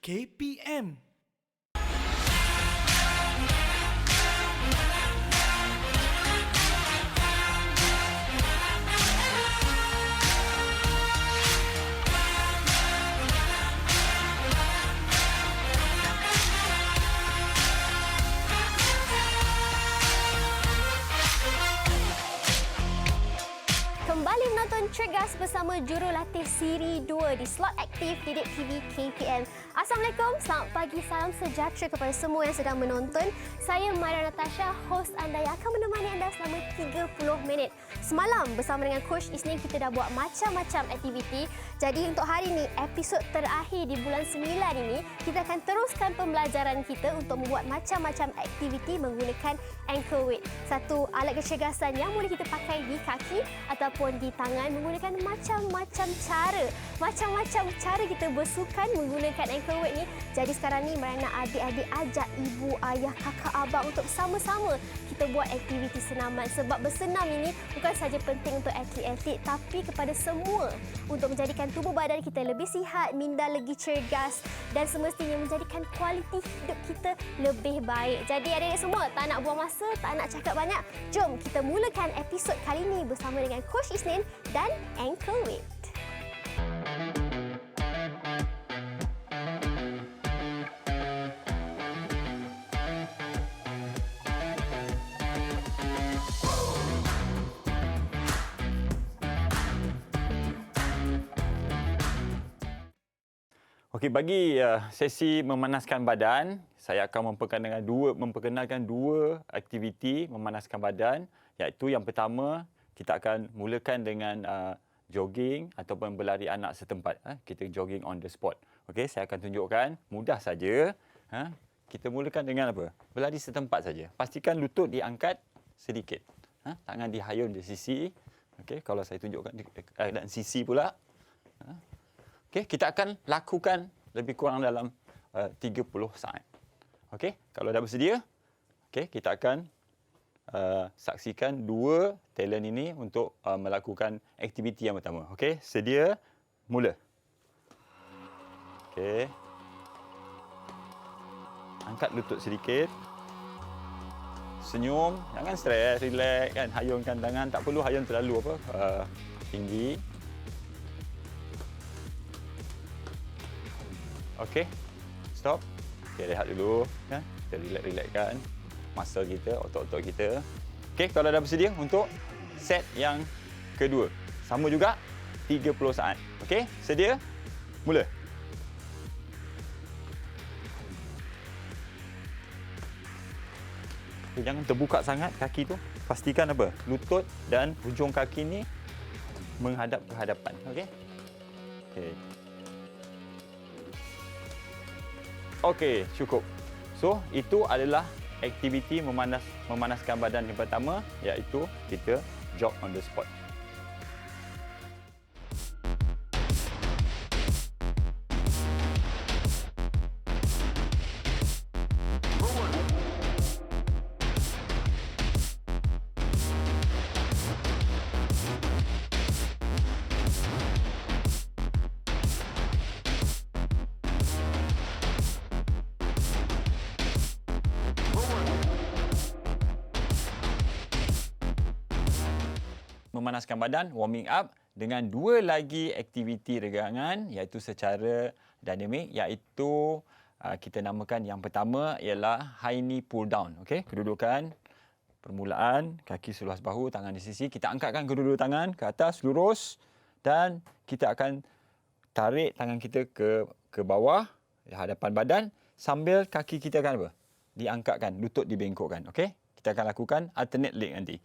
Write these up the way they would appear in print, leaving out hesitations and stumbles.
KPM. Kembali menonton Cergas bersama jurulatih Siri 2 di slot aktif Didik TV KPM. Assalamualaikum, selamat pagi, salam sejahtera kepada semua yang sedang menonton. Saya Maria Natasha, host anda yang akan menemani anda selama 30 minit. Semalam bersama dengan Coach Isnin kita dah buat macam-macam aktiviti. Jadi untuk hari ini, episod terakhir di bulan 9 ini, kita akan teruskan pembelajaran kita untuk membuat macam-macam aktiviti menggunakan ankle weight. Satu alat kecergasan yang boleh kita pakai di kaki ataupun di tangan menggunakan macam-macam cara. Macam-macam cara kita bersukan menggunakan ankle weight ni. Jadi sekarang ni Mariana adik-adik ajak ibu, ayah, kakak, abang untuk sama-sama kita buat aktiviti senaman. Sebab bersenam ini bukan sahaja penting untuk atlet-atlet tapi kepada semua untuk menjadikan tubuh badan kita lebih sihat, minda lagi cergas dan semestinya menjadikan kualiti hidup kita lebih baik. Jadi adik-adik semua tak nak buang masa, tak nak cakap banyak. Jom kita mulakan episod kali ini bersama dengan Coach Isnin dan ankle weight. Okey, bagi sesi memanaskan badan, saya akan memperkenalkan dua aktiviti memanaskan badan, iaitu yang pertama kita akan mulakan dengan jogging ataupun berlari anak setempat. Kita jogging on the spot. Okey, saya akan tunjukkan, mudah saja. Kita mulakan dengan apa? Berlari setempat saja. Pastikan lutut diangkat sedikit. Tangan dihayun di sisi. Okey, kalau saya tunjukkan di keadaan sisi pula. Okey, kita akan lakukan lebih kurang dalam 30 saat. Okey, kalau dah bersedia, okey, kita akan saksikan dua talent ini untuk melakukan aktiviti yang pertama. Okey, sedia, mula. Okey. Angkat lutut sedikit. Senyum, jangan stres, relax kan, hayunkan tangan, tak perlu hayun terlalu tinggi. Okey, stop. Okey, rehat dulu. Kita relax-relaxkan masa kita, otot-otot kita. Okey, kalau dah bersedia untuk set yang kedua. Sama juga, 30 saat. Okey, sedia? Mula. Okay, jangan terbuka sangat kaki tu. Pastikan apa? Lutut dan hujung kaki ni menghadap ke hadapan. Okey? Okey. Okey, cukup. So, itu adalah aktiviti memanaskan badan yang pertama, iaitu kita jog on the spot. Memanaskan badan, warming up dengan dua lagi aktiviti regangan iaitu secara dinamik, iaitu kita namakan yang pertama ialah high knee pull down. Okey, kedudukan permulaan, kaki seluas bahu, tangan di sisi. Kita angkatkan kedua-dua tangan ke atas lurus dan kita akan tarik tangan kita ke bawah di hadapan badan sambil kaki kita akan apa? Diangkatkan, lutut dibengkokkan. Okey, kita akan lakukan alternate leg nanti.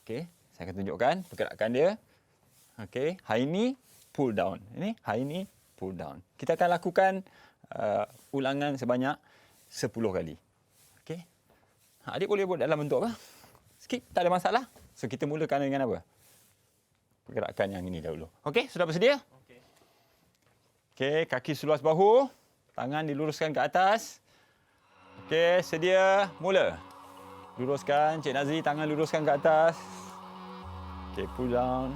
Okey. Saya akan tunjukkan pergerakan dia. Okey, high knee, pull down. Ini high knee, pull down. Kita akan lakukan ulangan sebanyak 10 kali. Okey. Adik boleh buat dalam bentuk apa? Sikit, tak ada masalah. So, kita mulakan dengan apa? Pergerakan yang ini dahulu. Okey, sudah bersedia? Okey. Okey, kaki seluas bahu. Tangan diluruskan ke atas. Okey, sedia, mula. Luruskan, Cik Nazri, tangan luruskan ke atas. Okay, pull down.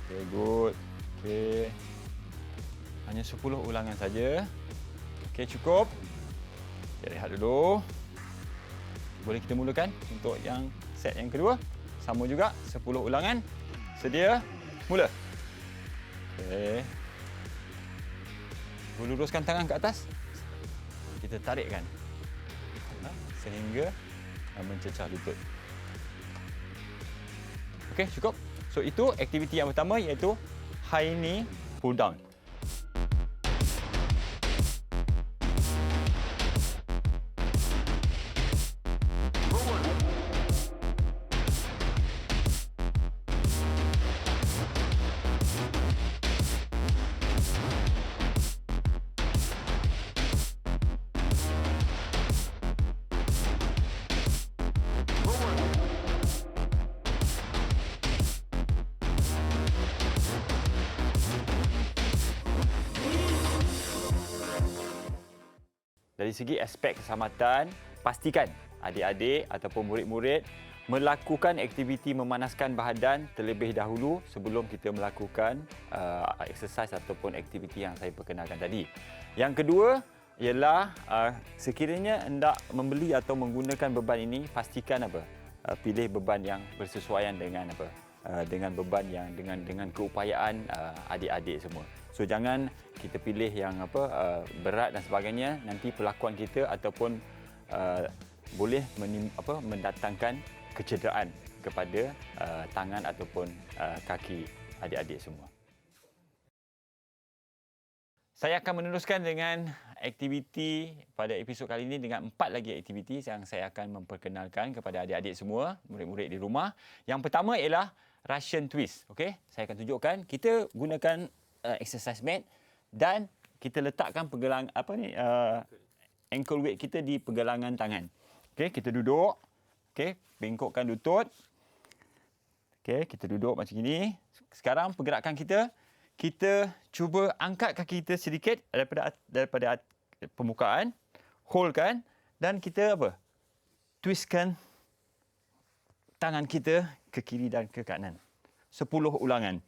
Okay, good. Okay. Hanya 10 ulangan saja. Okey, cukup. Kita rehat dulu. Boleh kita mulakan untuk yang set yang kedua. Sama juga, 10 ulangan. Sedia, mula. Okey. Luruskan tangan ke atas. Kita tarikkan. Sehingga mencecah lutut. Okey, cukup. So, itu aktiviti yang pertama iaitu high knee pull down. Dari segi aspek keselamatan, pastikan adik-adik ataupun murid-murid melakukan aktiviti memanaskan badan terlebih dahulu sebelum kita melakukan exercise ataupun aktiviti yang saya perkenalkan tadi. Yang kedua ialah sekiranya hendak membeli atau menggunakan beban ini, pastikan pilih beban yang bersesuaian dengan dengan beban yang dengan keupayaan adik-adik semua. So jangan kita pilih yang berat dan sebagainya, nanti perlakuan kita ataupun boleh mendatangkan kecederaan kepada tangan ataupun kaki adik-adik semua. Saya akan meneruskan dengan aktiviti pada episod kali ini dengan 4 lagi aktiviti yang saya akan memperkenalkan kepada adik-adik semua, murid-murid di rumah. Yang pertama ialah Russian twist. Okey, saya akan tunjukkan. Kita gunakan exercise mat dan kita letakkan ankle weight kita di pergelangan tangan. Okey, kita duduk. Okey, bengkokkan lutut. Okey, kita duduk macam ini. Sekarang pergerakan kita cuba angkat kaki kita sedikit daripada permukaan, holdkan dan kita twistkan tangan kita ke kiri dan ke kanan. 10 ulangan.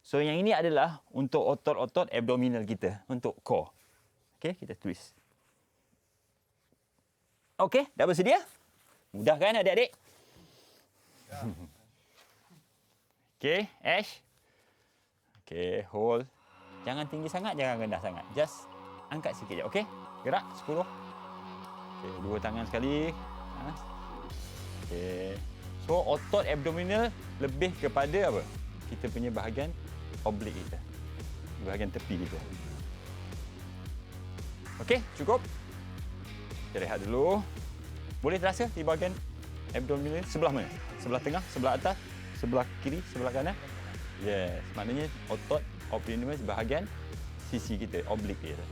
So yang ini adalah untuk otot-otot abdominal kita, untuk core. Okey, kita twist. Okey, dah bersedia? Mudah kan adik-adik? Ya. Okey, Ash. Okey, hold. Jangan tinggi sangat, jangan rendah sangat. Just angkat sikit je, okey? Gerak 10. Okey, dua tangan sekali. Okey. So otot abdominal lebih kepada kita punya bahagian oblik kita. Bahagian tepi kita. Okey, cukup. Kita rehat dulu. Boleh terasa di bahagian abdominal sebelah mana? Sebelah tengah, sebelah atas, sebelah kiri, sebelah kanan? Yes, maknanya otot abdominal bahagian sisi kita, oblik kita.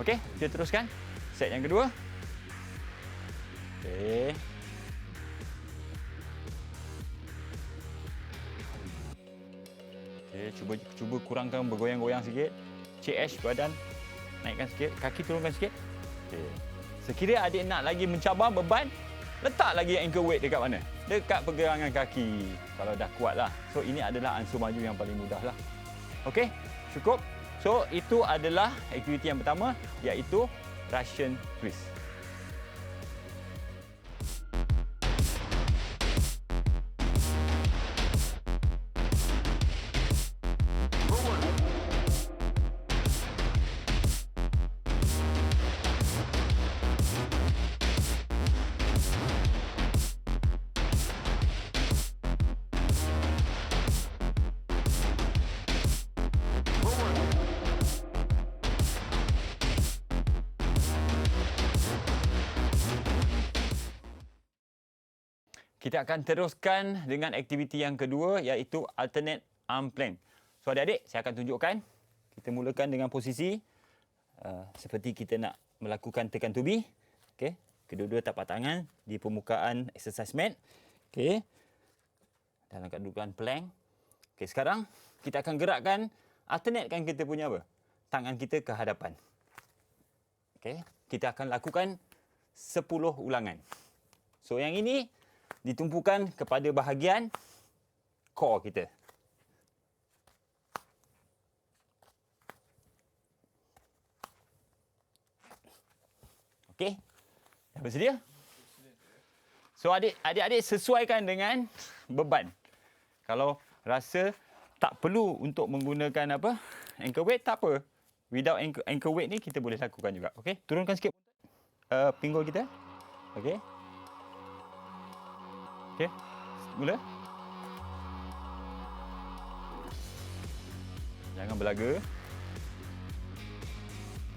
Okey, kita teruskan. Set yang kedua. Okey. Okey, cuba kurangkan bergoyang-goyang sikit. CH badan naikkan sikit, kaki turunkan sikit. Okey. Sekiranya adik nak lagi mencabar beban, letak lagi ankle weight dekat mana? Dekat pergelangan kaki. Kalau dah kuatlah. So ini adalah ansur maju yang paling mudahlah. Okey, cukup. So itu adalah aktiviti yang pertama iaitu Russian twist. Kita akan teruskan dengan aktiviti yang kedua iaitu alternate arm plank. So adik-adik, saya akan tunjukkan. Kita mulakan dengan posisi seperti kita nak melakukan tekan tubi. Okey, kedua-dua tapak tangan di permukaan exercise mat. Okey. Dalam kedudukan plank. Okey, sekarang kita akan gerakkan, alternatekan kita punya tangan kita ke hadapan. Okey, kita akan lakukan 10 ulangan. So yang ini ditumpukan kepada bahagian core kita. Okey? Dah bersedia? So adik-adik sesuaikan dengan beban. Kalau rasa tak perlu untuk menggunakan ankle weight, tak apa. Without ankle weight ni kita boleh lakukan juga. Okey? Turunkan sikit pinggul kita. Okey? Okey? Mula. Jangan berlaga.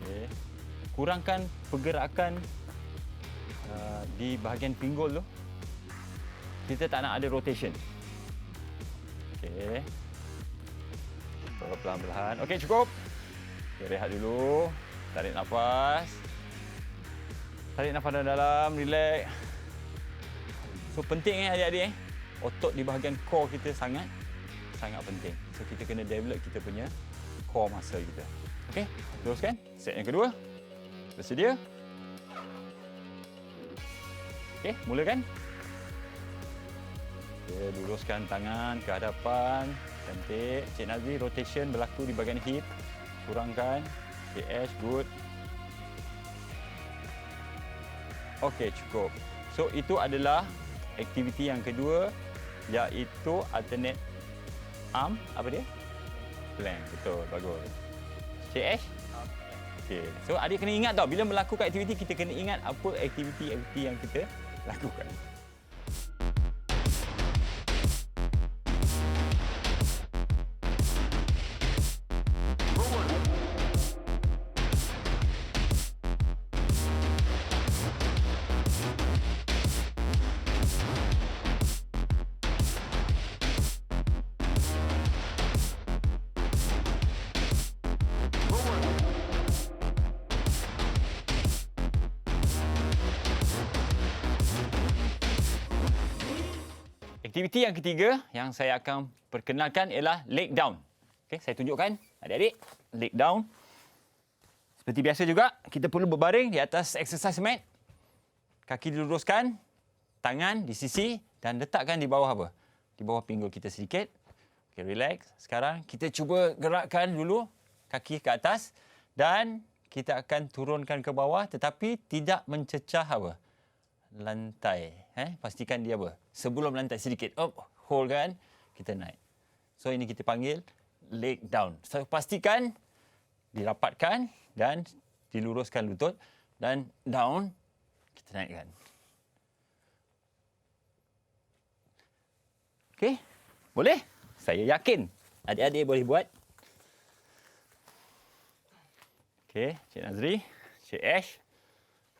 Okey. Kurangkan pergerakan di bahagian pinggul tu. Kita tak nak ada rotation. Okey. Perlahan-lahan. Okey, cukup. Okay, rehat dulu. Tarik nafas. Tarik nafas dalam, relax. So penting adik-adik otot di bahagian core kita sangat penting. So kita kena develop kita punya core muscle kita. Okey, teruskan. Set yang kedua. Bersedia? Okey, mulakan. Okey, luruskan tangan ke hadapan. Cantik. Cik Nazri, rotation berlaku di bahagian hip. Kurangkan. Okey, Ash, good. Okey, cukup. So, itu adalah aktiviti yang kedua, iaitu alternate arm, apa dia? Plank, betul, bagus. Cik Ash? Okey, so adik kena ingat tau, bila melakukan aktiviti, kita kena ingat apa aktiviti yang kita lakukan. Aktiviti yang ketiga yang saya akan perkenalkan ialah leg down. Okey, saya tunjukkan adik-adik, leg down. Seperti biasa juga, kita perlu berbaring di atas exercise mat. Kaki diluruskan, tangan di sisi dan letakkan di bawah apa? Di bawah pinggul kita sedikit. Okey, relax. Sekarang kita cuba gerakkan dulu kaki ke atas dan kita akan turunkan ke bawah tetapi tidak mencecah apa? Lantai. Pastikan dia apa? Sebelum lantai sedikit. Hold kan. Kita naik. So ini kita panggil leg down. So, pastikan dirapatkan dan diluruskan lutut dan down. Kita naikkan. Okey. Boleh? Saya yakin adik-adik boleh buat. Okey, Cik Nazri, Cik Ash.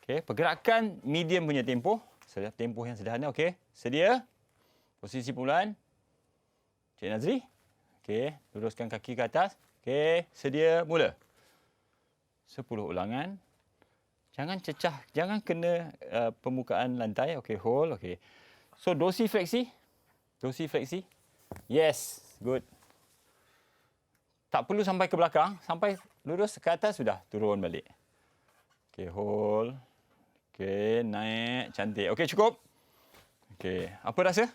Okey, pergerakan medium punya tempoh. Tempoh yang sederhana. Okey, sedia. Posisi permulaan. Cik Nazri. Okey, luruskan kaki ke atas. Okey, sedia, mula. 10 ulangan. Jangan cecah, jangan kena permukaan lantai. Okey, hold. Okey. So, dorsifleksi. Dorsifleksi. Yes, good. Tak perlu sampai ke belakang. Sampai lurus ke atas, sudah turun balik. Okey, hold. Okey, naik. Cantik. Okey, cukup. Okey, apa rasa?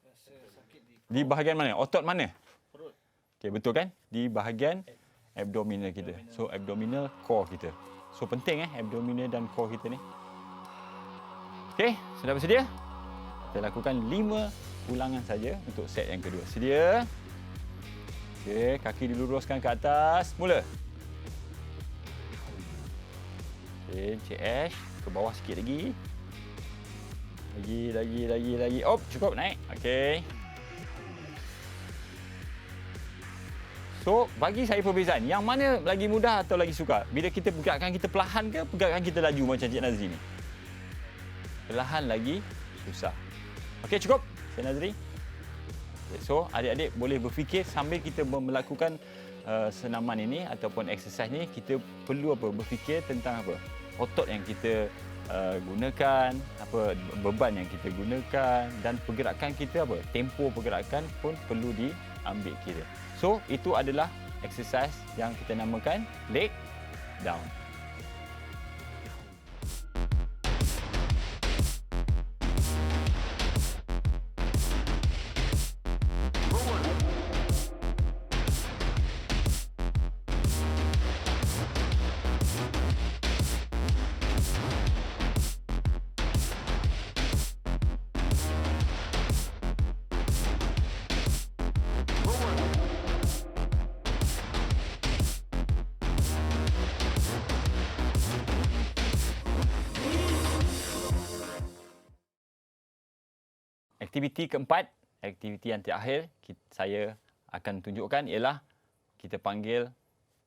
Rasa sakit di bahagian mana? Otot mana? Perut. Okey, betul kan? Di bahagian abdominal kita. So, abdominal core kita. So, penting abdominal dan core kita ni. Okey, sudah bersedia? Kita lakukan 5 ulangan saja untuk set yang kedua. Sedia? Okey, kaki diluruskan ke atas. Mula. Okey, Cik Ash. Ke bawah sikit lagi. Lagi. Cukup, naik. Okey. So, bagi saya perbezaan. Yang mana lagi mudah atau lagi sukar? Bila kita pergerakan kita perlahan ke pergerakan kita laju macam Cik Nazri ni? Perlahan lagi susah. Okey, cukup. Cik Nazri. Okay, so, adik-adik boleh berfikir sambil kita melakukan senaman ini ataupun exercise ni, kita perlu berfikir tentang apa? Otot yang kita gunakan, beban yang kita gunakan dan pergerakan kita tempo pergerakan pun perlu diambil kira. So, itu adalah exercise yang kita namakan leg down. Aktiviti keempat, aktiviti yang terakhir saya akan tunjukkan ialah kita panggil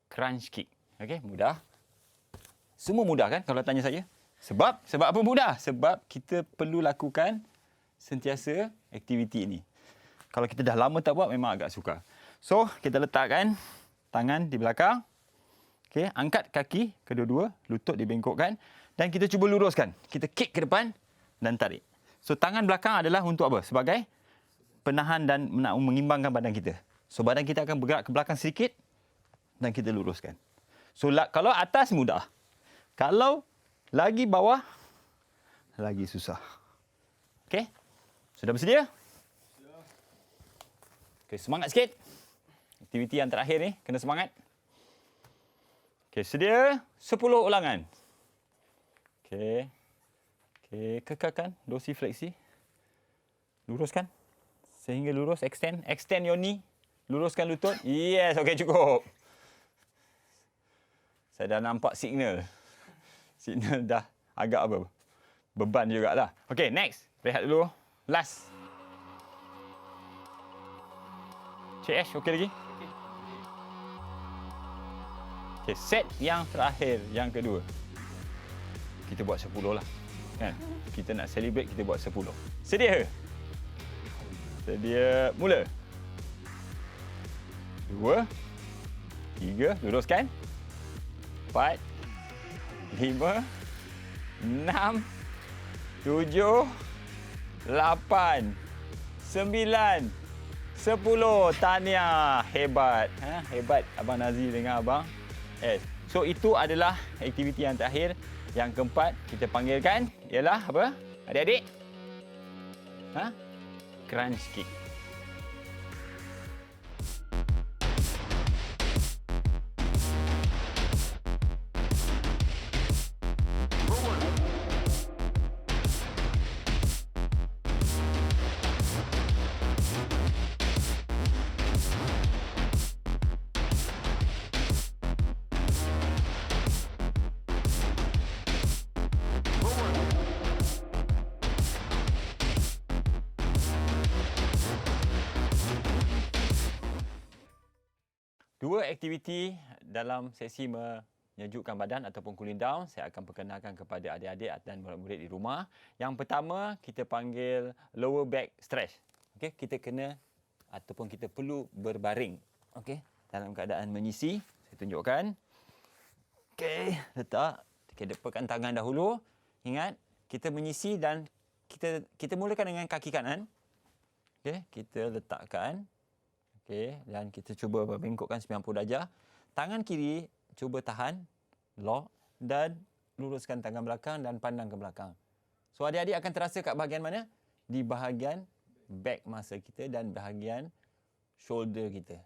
crunch kick. Okey, mudah. Semua mudah kan kalau tanya saya? Sebab apa mudah? Sebab kita perlu lakukan sentiasa aktiviti ini. Kalau kita dah lama tak buat memang agak sukar. So, kita letakkan tangan di belakang. Okey, angkat kaki kedua-dua, lutut dibengkokkan dan kita cuba luruskan. Kita kick ke depan dan tarik. So, tangan belakang adalah untuk apa? Sebagai penahan dan nak mengimbangkan badan kita. So, badan kita akan bergerak ke belakang sedikit dan kita luruskan. So, kalau atas mudah. Kalau lagi bawah, lagi susah. Okey? Sudah bersedia? Okey, semangat sikit. Aktiviti yang terakhir ni, kena semangat. Okey, sedia? 10 ulangan. Okey. Okey, kekalkan dorsifleksi. Luruskan. Sehingga lurus, extend. Extend your knee. Luruskan lutut. Yes, okey cukup. Saya dah nampak signal. Signal dah agak apa? Beban jugalah. Okey, next. Rehat dulu. Last. CS, okey lagi? Okey, set yang terakhir, yang kedua. Kita buat 10 lah. Kan? Kita nak celebrate, kita buat 10. Sedia? Sedia, mula. 2, 3, luruskan. 4, 5, 6, 7, 8, 9, 10. Tahniah. Hebat. Hebat Abang Nazir dengan Abang S. So, itu adalah aktiviti yang terakhir. Yang keempat, kita panggilkan ialah apa? Adik-adik? Crunch kick. Dua aktiviti dalam sesi menyejukkan badan ataupun cooling down saya akan perkenalkan kepada adik-adik dan murid-murid di rumah. Yang pertama, kita panggil lower back stretch. Okey, kita kena ataupun kita perlu berbaring. Okey, dalam keadaan menyisi. Saya tunjukkan. Okey, letak. Kita depakkan tangan dahulu. Ingat, kita menyisi dan kita mulakan dengan kaki kanan. Okey, kita letakkan. Okey, dan kita cuba bengkokkan 90 darjah. Tangan kiri cuba tahan, lock dan luruskan tangan belakang dan pandang ke belakang. So, adik-adik akan terasa kat bahagian mana? Di bahagian back masa kita dan bahagian shoulder kita.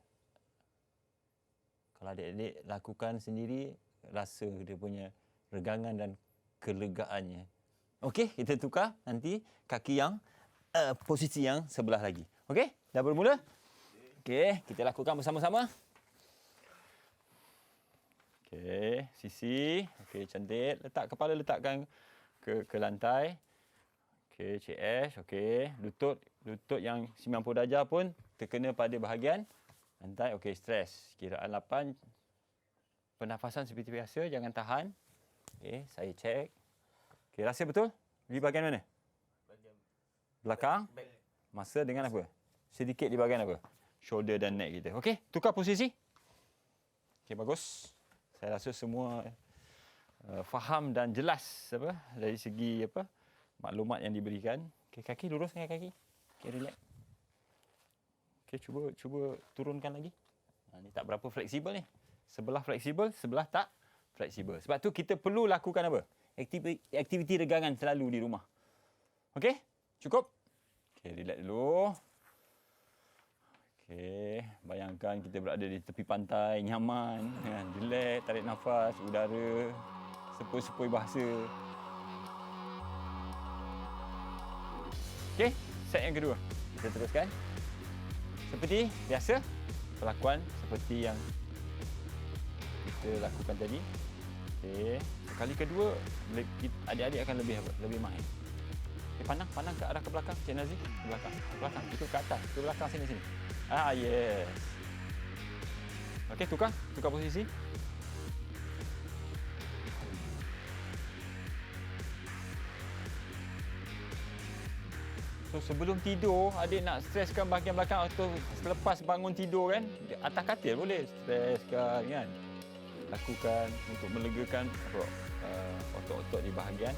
Kalau adik-adik lakukan sendiri, rasa dia punya regangan dan kelegaannya. Okey, kita tukar nanti kaki yang posisi yang sebelah lagi. Okey, dah bermula? Okey, kita lakukan bersama-sama. Okey, sisi. Okey, cantik. Letak kepala, letakkan ke lantai. Okey, CS. Okey, lutut yang 90 darjah pun terkena pada bahagian lantai. Okey, stres. Kiraan 8. Pernafasan seperti biasa, jangan tahan. Okey, saya cek. Okey, rasa betul? Di bahagian mana? Belakang. Masa dengan apa? Sedikit di bahagian apa? Shoulder dan neck kita. Okey, tukar posisi. Okey, bagus. Saya rasa semua faham dan jelas apa dari segi apa maklumat yang diberikan. Okey, kaki luruskan kaki. Okey, relax. Okey, cuba turunkan lagi. Ni tak berapa fleksibel ni. Sebelah fleksibel, sebelah tak fleksibel. Sebab tu kita perlu lakukan apa? Aktiviti regangan selalu di rumah. Okey? Cukup? Okey, relax dulu. Okey, bayangkan kita berada di tepi pantai, nyaman, relax, tarik nafas, udara, sepoi-sepoi bahasa. Okey, set yang kedua. Kita teruskan. Seperti biasa, perlakuan seperti yang kita lakukan tadi. Okey, kali kedua adik-adik akan lebih mahir. Pandang ke arah ke belakang, Cik Nazri. Ke belakang. Itu ke atas. Ke belakang sini. Yes. Okey, tukar posisi. So sebelum tidur, adik nak streskan bahagian belakang atau selepas bangun tidur kan, atas katil boleh streskan kan. Lakukan untuk melegakan otot-otot di bahagian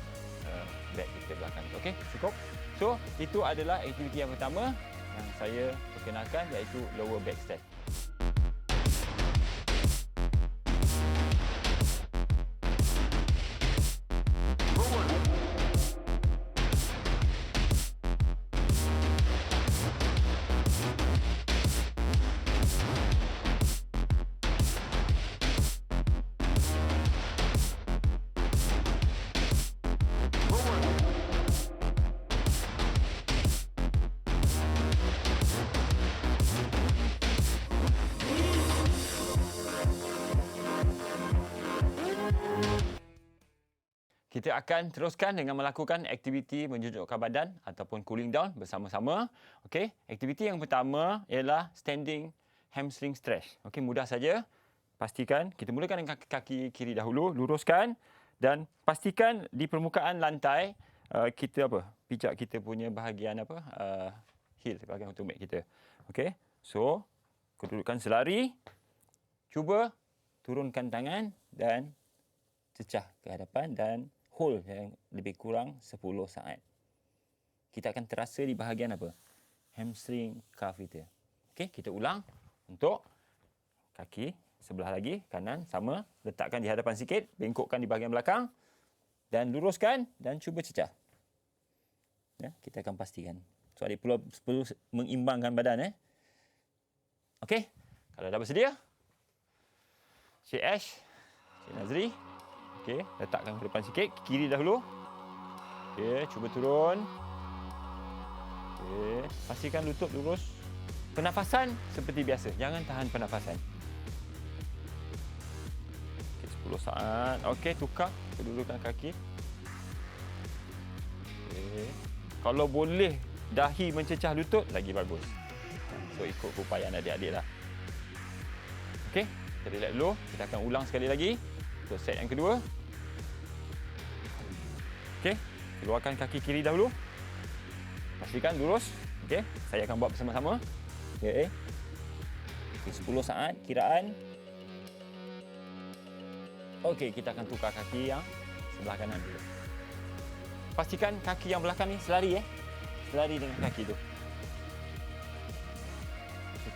back kita belakang. Okey, cukup. So, itu adalah aktiviti yang pertama yang saya perkenalkan, iaitu lower back stretch. Kita akan teruskan dengan melakukan aktiviti menjejukkan badan ataupun cooling down bersama-sama. Okey, aktiviti yang pertama ialah standing hamstring stretch. Okey, mudah saja. Pastikan kita mulakan dengan kaki kiri dahulu, luruskan dan pastikan di permukaan lantai kita pijak kita punya bahagian heel, bahagian otomat kita. Okey. So, kedudukan selari. Cuba turunkan tangan dan cecah ke hadapan dan hold yang lebih kurang 10 saat. Kita akan terasa di bahagian hamstring calf kita. Okey, kita ulang untuk kaki sebelah lagi, kanan sama, letakkan di hadapan sikit, bengkokkan di bahagian belakang dan luruskan dan cuba cecah. Ya, kita akan pastikan. So adik perlu mengimbangkan badan Okey, kalau dah bersedia, Cik Ash, Cik Nazri. Okey, letakkan ke depan sikit, kiri dahulu. Okey, cuba turun. Okey, pastikan lutut lurus. Pernafasan seperti biasa, jangan tahan pernafasan. Okey, 10 saat. Okey, tukar kedudukan kaki. Okey. Kalau boleh dahi mencecah lutut, lagi bagus. So, ikut keupayaan adik-adik lah. Okey, kita relax dulu. Kita akan ulang sekali lagi. Untuk set yang kedua. Okey, keluarkan kaki kiri dahulu. Pastikan lurus. Okey, saya akan buat bersama-sama. Okey. 10 saat kiraan. Okey, kita akan tukar kaki yang sebelah kanan dulu. Pastikan kaki yang belakang ni selari Selari dengan kaki tu.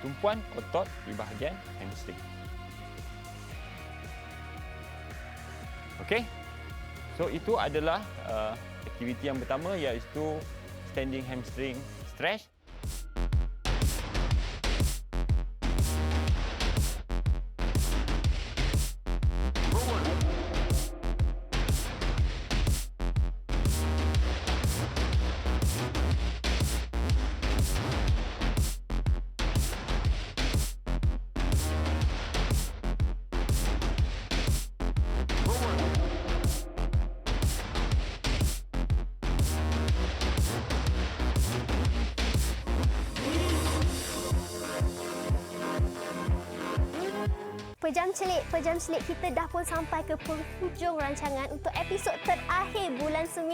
Tumpuan otot di bahagian hamstring. Okey. So itu adalah aktiviti yang pertama, iaitu standing hamstring stretch. Pejam celik kita dah pun sampai ke penghujung rancangan untuk episod terakhir bulan 9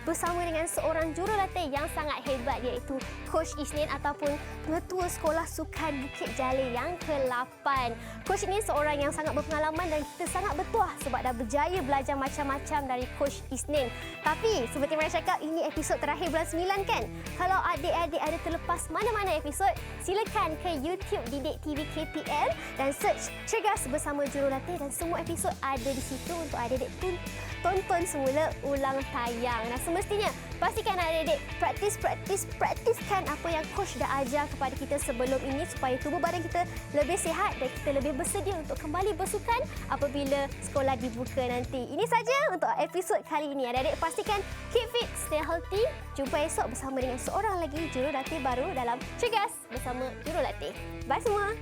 bersama dengan seorang jurulatih yang sangat hebat, iaitu Coach Isnin ataupun Pengetua Sekolah Sukan Bukit Jalil yang ke-8. Coach ini seorang yang sangat berpengalaman dan kita sangat bertuah sebab dah berjaya belajar macam-macam dari Coach Isnin. Tapi seperti mereka cakap, ini episod terakhir bulan 9 kan? Kalau adik-adik ada terlepas mana-mana episod, silakan ke YouTube Didik TV KPM dan search Cergas Bersama Jurulatih dan semua episod ada di situ untuk adik-adik tonton semula ulang tayang. Dan semestinya pastikan adik-adik praktiskan apa yang coach dah ajar kepada kita sebelum ini supaya tubuh badan kita lebih sihat dan kita lebih bersedia untuk kembali bersukan apabila sekolah dibuka nanti. Ini saja untuk episod kali ini. Adik-adik pastikan keep fit, stay healthy. Jumpa esok bersama dengan seorang lagi jurulatih baru dalam Cergas Bersama Jurulatih. Bye semua.